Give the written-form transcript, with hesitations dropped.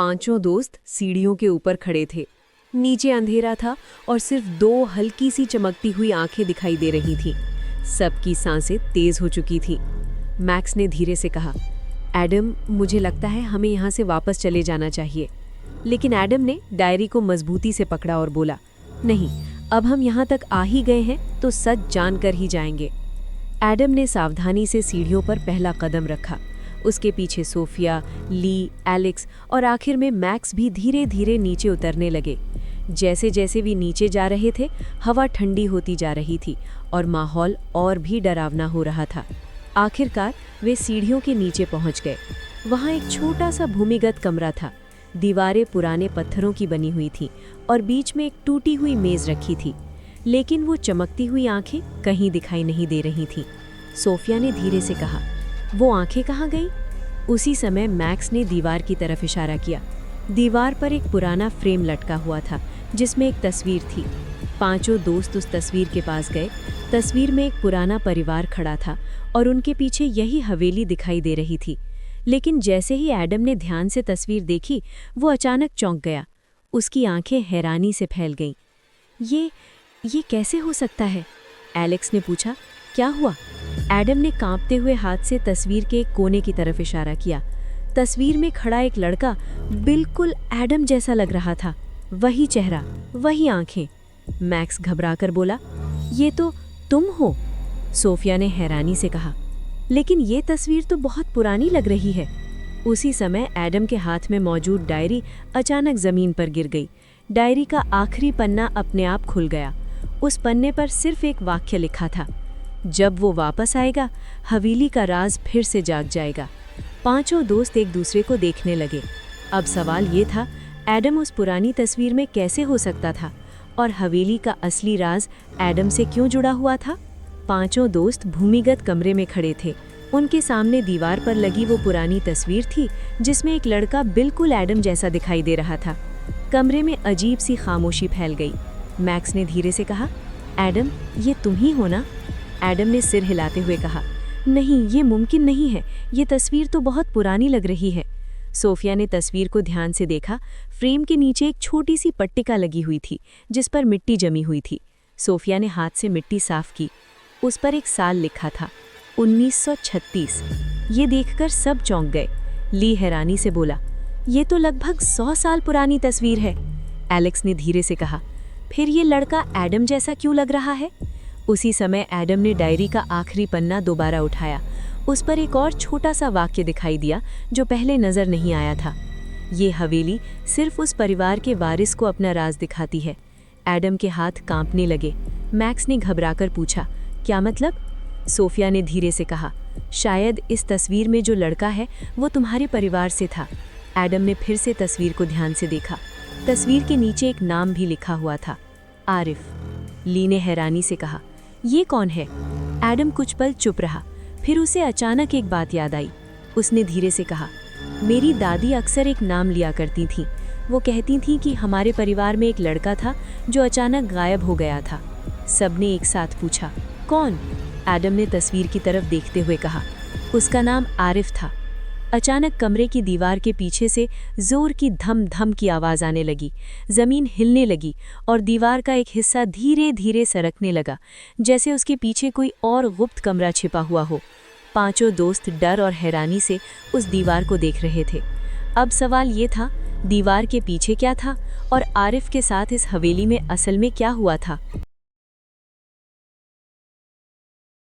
पांचों दोस्त सीढ़ियों के ऊपर खड़े थे। नीचे अंधेरा था और सिर्फ 2 हल्की सी चमकती हुई आंखें दिखाई दे रही थीं। सबकी सांसें तेज हो चुकी थीं। मैक्स ने धीरे से कहा, एडम, मुझे लगता है हमें यहाँ से वापस चले जाना चाहिए। लेकिन एडम ने डायरी को मजबूती से पकड़ा और बोला, नहीं, अब हम यहाँ तक आ ही गए हैं तो सच जानकर ही जाएंगे। एडम ने सावधानी से सीढ़ियों पर पहला कदम रखा। उसके पीछे सोफिया, ली, एलेक्स और आखिर में मैक्स भी धीरे धीरे नीचे उतरने लगे। जैसे जैसे वे नीचे जा रहे थे, हवा ठंडी होती जा रही थी और माहौल और भी डरावना हो रहा था। आखिरकार वे सीढ़ियों के नीचे पहुंच गए। वहां एक छोटा सा भूमिगत कमरा था। दीवारें पुराने पत्थरों की बनी हुई थीं और बीच में एक टूटी हुई मेज रखी थी। लेकिन वो चमकती हुई आंखें कहीं दिखाई नहीं दे रही थीं। सोफिया ने धीरे से कहा, वो आंखें कहाँ गईं? उसी समय मैक्स ने दीवार की तरफ इशारा किया। दीवार पर एक पुराना फ्रेम लटका हुआ था जिसमें एक तस्वीर थी। पांचों दोस्त उस तस्वीर के पास गए। तस्वीर में एक पुराना परिवार खड़ा था और उनके पीछे यही हवेली दिखाई दे रही थी। लेकिन जैसे ही एडम ने ध्यान से तस्वीर देखी, वो अचानक चौंक गया। उसकी आंखें हैरानी से फैल गईं। ये कैसे हो सकता है? एलेक्स ने पूछा, क्या हुआ? एडम ने कांपते हुए हाथ से तस्वीर के एक कोने की तरफ इशारा किया। तस्वीर में खड़ा एक लड़का बिल्कुल एडम जैसा लग रहा था। वही चेहरा, वही आंखें। मैक्स घबराकर बोला, ये तो तुम हो? सोफिया ने हैरानी से कहा, लेकिन ये तस्वीर तो बहुत पुरानी लग रही है। उसी समय एडम के हाथ में मौजूद डायरी अचानक जमीन पर गिर गई। डायरी का आखिरी पन्ना अपने आप खुल गया। उस पन्ने पर सिर्फ एक वाक्य लिखा था, जब वो वापस आएगा, हवेली का राज फिर से जाग जाएगा। पांचों दोस्त एक दूसरे को देखने लगे। अब सवाल ये था, एडम उस पुरानी तस्वीर में कैसे हो सकता था और हवेली का असली राज एडम से क्यों जुड़ा हुआ था? पांचों दोस्त भूमिगत कमरे में खड़े थे। उनके सामने दीवार पर लगी वो पुरानी तस्वीर थी जिसमें एक लड़का बिल्कुल एडम जैसा दिखाई दे रहा था। कमरे में अजीब सी खामोशी फैल गई। मैक्स ने धीरे से कहा, एडम, ये तुम ही हो ना? एडम ने सिर हिलाते हुए कहा, नहीं, ये मुमकिन नहीं है। ये तस्वीर तो बहुत पुरानी लग रही है। सोफिया ने तस्वीर को ध्यान से देखा। फ्रेम के नीचे एक छोटी सी पट्टिका लगी हुई थी जिस पर मिट्टी जमी हुई थी। सोफिया ने हाथ से मिट्टी साफ की। उस पर एक साल लिखा था, 1936। ये देखकर सब चौंक गए। ली हैरानी से बोला, ये तो लगभग 100 साल पुरानी तस्वीर है। एलेक्स ने धीरे से कहा, फिर ये लड़का एडम जैसा क्यों लग रहा है? उसी समय एडम ने डायरी का आखिरी पन्ना दोबारा उठाया। उस पर एक और छोटा सा वाक्य दिखाई दिया जो पहले नजर नहीं आया था। ये हवेली सिर्फ उस परिवार के वारिस को अपना राज दिखाती है। एडम के हाथ कांपने लगे। मैक्स ने घबराकर पूछा, क्या मतलब? सोफिया ने धीरे से कहा, शायद इस तस्वीर में जो लड़का है वो तुम्हारे परिवार से था। एडम ने फिर से तस्वीर को ध्यान से देखा। तस्वीर के नीचे एक नाम भी लिखा हुआ था, आरिफ। ली ने हैरानी से कहा, ये कौन है? एडम कुछ पल चुप रहा। फिर उसे अचानक एक बात याद आई। उसने धीरे से कहा, मेरी दादी अक्सर एक नाम लिया करती थीं। वो कहती थीं कि हमारे परिवार में एक लड़का था जो अचानक गायब हो गया था। सबने एक साथ पूछा, कौन? एडम ने तस्वीर की तरफ देखते हुए कहा, उसका नाम आरिफ था। अचानक कमरे की दीवार के पीछे से जोर की धम धम की आवाज़ आने लगी। ज़मीन हिलने लगी और दीवार का एक हिस्सा धीरे धीरे सरकने लगा, जैसे उसके पीछे कोई और गुप्त कमरा छिपा हुआ हो। पांचों दोस्त डर और हैरानी से उस दीवार को देख रहे थे। अब सवाल ये था, दीवार के पीछे क्या था और आरिफ के साथ इस हवेली में असल में क्या हुआ था?